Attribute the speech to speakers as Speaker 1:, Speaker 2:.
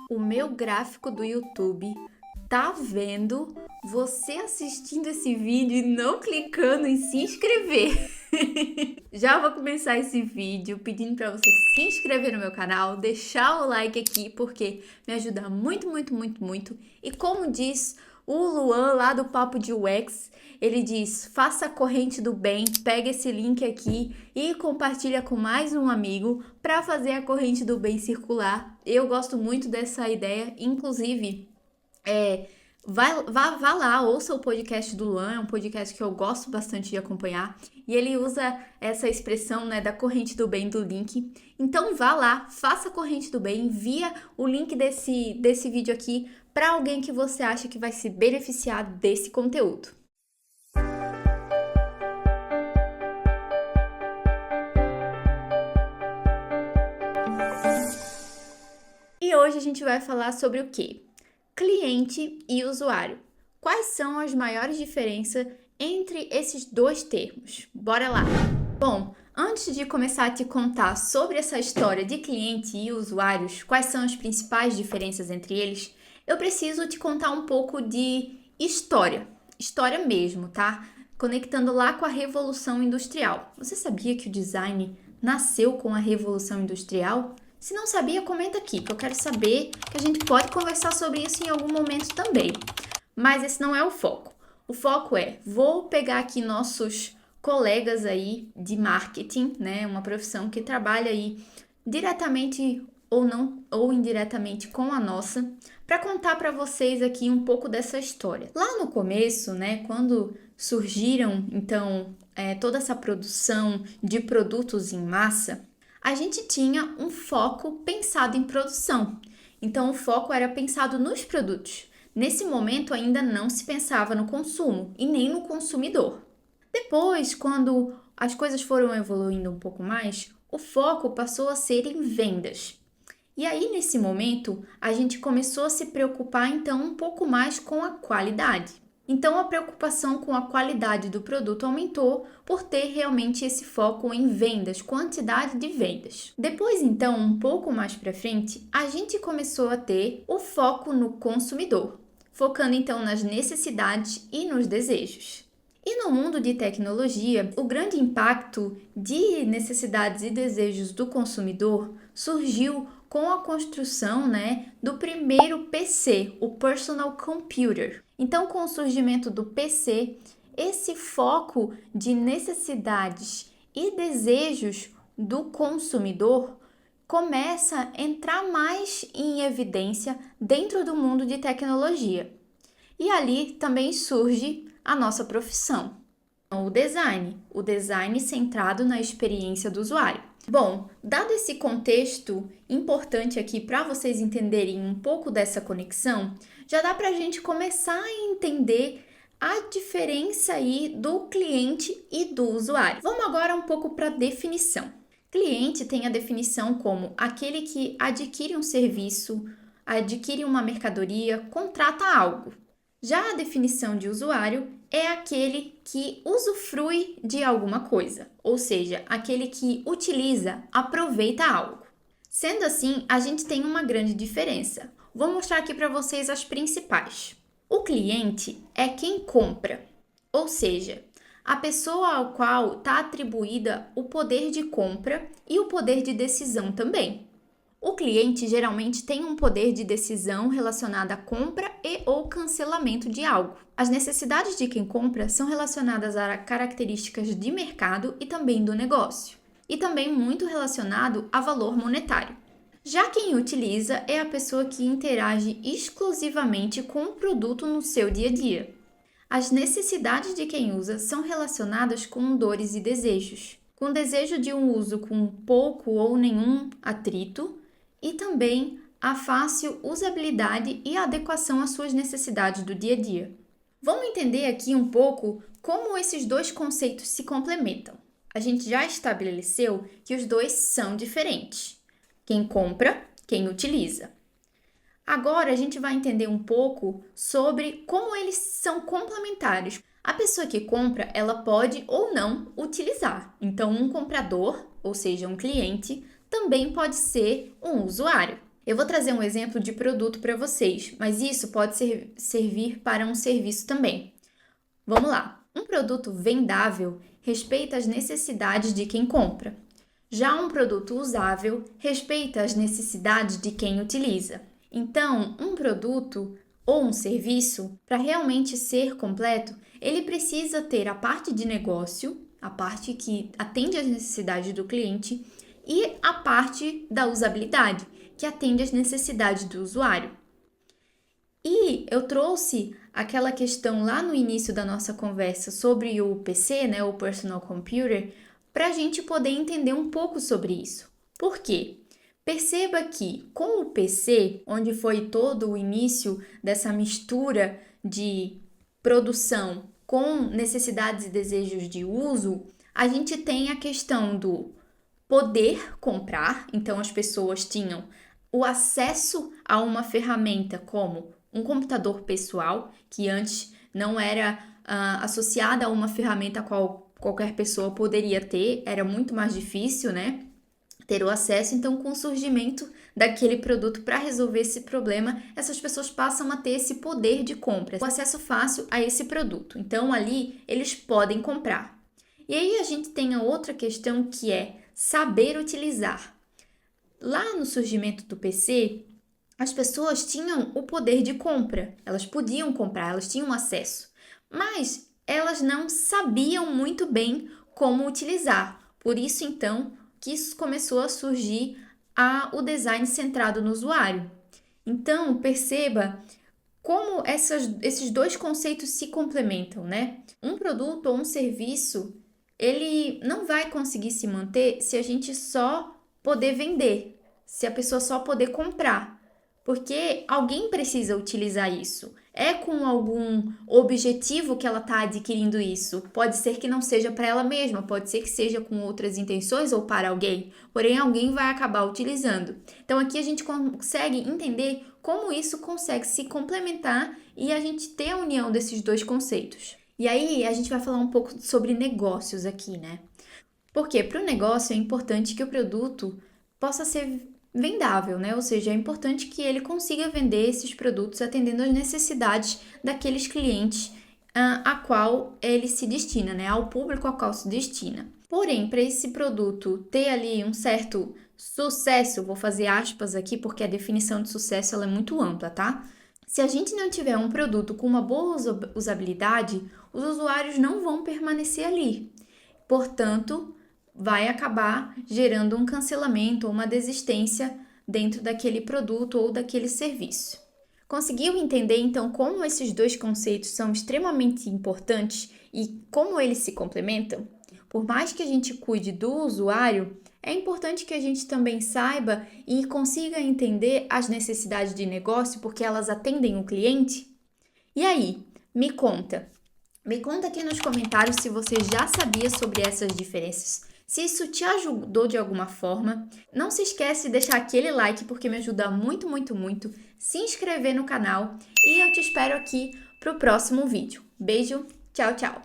Speaker 1: O meu gráfico do YouTube tá vendo você assistindo esse vídeo e não clicando em se inscrever. Já vou começar esse vídeo pedindo para você se inscrever no meu canal, deixar o like aqui, porque me ajuda muito, muito, muito, muito. E como diz o Luan lá do Papo de UX, ele diz: faça a corrente do bem, pega esse link aqui e compartilha com mais um amigo para fazer a corrente do bem circular. Eu gosto muito dessa ideia, inclusive, vá lá, ouça o podcast do Luan, é um podcast que eu gosto bastante de acompanhar, e ele usa essa expressão, né, da corrente do bem do link. Então vá lá, faça a corrente do bem, envia o link desse vídeo aqui para alguém que você acha que vai se beneficiar desse conteúdo. E hoje a gente vai falar sobre o quê? Cliente e usuário. Quais são as maiores diferenças entre esses dois termos? Bora lá! Bom, antes de começar a te contar sobre essa história de cliente e usuários, quais são as principais diferenças entre eles, eu preciso te contar um pouco de história mesmo, tá? Conectando lá com a Revolução Industrial. Você sabia que o design nasceu com a Revolução Industrial? Se não sabia, comenta aqui, que eu quero saber, que a gente pode conversar sobre isso em algum momento também. Mas esse não é o foco. O foco é, vou pegar aqui nossos colegas aí de marketing, né? Uma profissão que trabalha aí diretamente ou não, ou indiretamente com a nossa, para contar para vocês aqui um pouco dessa história. Lá no começo, né, quando surgiram, então, toda essa produção de produtos em massa, a gente tinha um foco pensado em produção. Então, o foco era pensado nos produtos. Nesse momento, ainda não se pensava no consumo e nem no consumidor. Depois, quando as coisas foram evoluindo um pouco mais, o foco passou a ser em vendas. E aí, nesse momento, a gente começou a se preocupar, então, um pouco mais com a qualidade. Então, a preocupação com a qualidade do produto aumentou por ter realmente esse foco em vendas, quantidade de vendas. Depois, então, um pouco mais para frente, a gente começou a ter o foco no consumidor, focando então nas necessidades e nos desejos. E no mundo de tecnologia, o grande impacto de necessidades e desejos do consumidor surgiu com a construção, né, do primeiro PC, o Personal Computer. Então, com o surgimento do PC, esse foco de necessidades e desejos do consumidor começa a entrar mais em evidência dentro do mundo de tecnologia. E ali também surge a nossa profissão, o design centrado na experiência do usuário. Bom, dado esse contexto importante aqui para vocês entenderem um pouco dessa conexão, já dá para a gente começar a entender a diferença aí do cliente e do usuário. Vamos agora um pouco para a definição. Cliente tem a definição como aquele que adquire um serviço, adquire uma mercadoria, contrata algo. Já a definição de usuário é aquele que usufrui de alguma coisa, ou seja, aquele que utiliza, aproveita algo. Sendo assim, a gente tem uma grande diferença. Vou mostrar aqui para vocês as principais. O cliente é quem compra, ou seja, a pessoa ao qual está atribuída o poder de compra e o poder de decisão também. O cliente geralmente tem um poder de decisão relacionado à compra e ou cancelamento de algo. As necessidades de quem compra são relacionadas a características de mercado e também do negócio, e também muito relacionado a valor monetário. Já quem utiliza é a pessoa que interage exclusivamente com o produto no seu dia a dia. As necessidades de quem usa são relacionadas com dores e desejos, com desejo de um uso com pouco ou nenhum atrito, e também a fácil usabilidade e adequação às suas necessidades do dia a dia. Vamos entender aqui um pouco como esses dois conceitos se complementam. A gente já estabeleceu que os dois são diferentes. Quem compra, quem utiliza. Agora a gente vai entender um pouco sobre como eles são complementares. A pessoa que compra, ela pode ou não utilizar. Então, um comprador, ou seja, um cliente, também pode ser um usuário. Eu vou trazer um exemplo de produto para vocês, mas isso pode servir para um serviço também. Vamos lá. Um produto vendável respeita as necessidades de quem compra. Já um produto usável respeita as necessidades de quem utiliza. Então, um produto ou um serviço, para realmente ser completo, ele precisa ter a parte de negócio, a parte que atende às necessidades do cliente, e a parte da usabilidade, que atende às necessidades do usuário. E eu trouxe aquela questão lá no início da nossa conversa sobre o PC, né, o Personal Computer, para a gente poder entender um pouco sobre isso. Por quê? Perceba que com o PC, onde foi todo o início dessa mistura de produção com necessidades e desejos de uso, a gente tem a questão do poder comprar, então as pessoas tinham o acesso a uma ferramenta como um computador pessoal, que antes não era associada a uma ferramenta a qual qualquer pessoa poderia ter, era muito mais difícil, né? Ter o acesso, então com o surgimento daquele produto para resolver esse problema, essas pessoas passam a ter esse poder de compra, o acesso fácil a esse produto. Então ali eles podem comprar. E aí a gente tem a outra questão que é saber utilizar. Lá no surgimento do PC, as pessoas tinham o poder de compra, elas podiam comprar, elas tinham acesso, mas elas não sabiam muito bem como utilizar. Por isso, então, que isso começou a surgir o design centrado no usuário. Então, perceba como esses dois conceitos se complementam, né? Um produto ou um serviço, ele não vai conseguir se manter se a gente só poder vender, se a pessoa só poder comprar, porque alguém precisa utilizar isso. É com algum objetivo que ela está adquirindo isso. Pode ser que não seja para ela mesma, pode ser que seja com outras intenções ou para alguém, porém alguém vai acabar utilizando. Então aqui a gente consegue entender como isso consegue se complementar e a gente ter a união desses dois conceitos. E aí a gente vai falar um pouco sobre negócios aqui, né? Porque para o negócio é importante que o produto possa ser vendável, né? Ou seja, é importante que ele consiga vender esses produtos atendendo às necessidades daqueles clientes a qual ele se destina, né? Ao público a qual se destina. Porém, para esse produto ter ali um certo sucesso, vou fazer aspas aqui porque a definição de sucesso ela é muito ampla, tá? Se a gente não tiver um produto com uma boa usabilidade, os usuários não vão permanecer ali. Portanto, vai acabar gerando um cancelamento ou uma desistência dentro daquele produto ou daquele serviço. Conseguiu entender então como esses dois conceitos são extremamente importantes e como eles se complementam? Por mais que a gente cuide do usuário, é importante que a gente também saiba e consiga entender as necessidades de negócio porque elas atendem o cliente? E aí, me conta. Me conta aqui nos comentários se você já sabia sobre essas diferenças. Se isso te ajudou de alguma forma, não se esquece de deixar aquele like porque me ajuda muito, muito, muito. Se inscrever no canal e eu te espero aqui para o próximo vídeo. Beijo, tchau, tchau!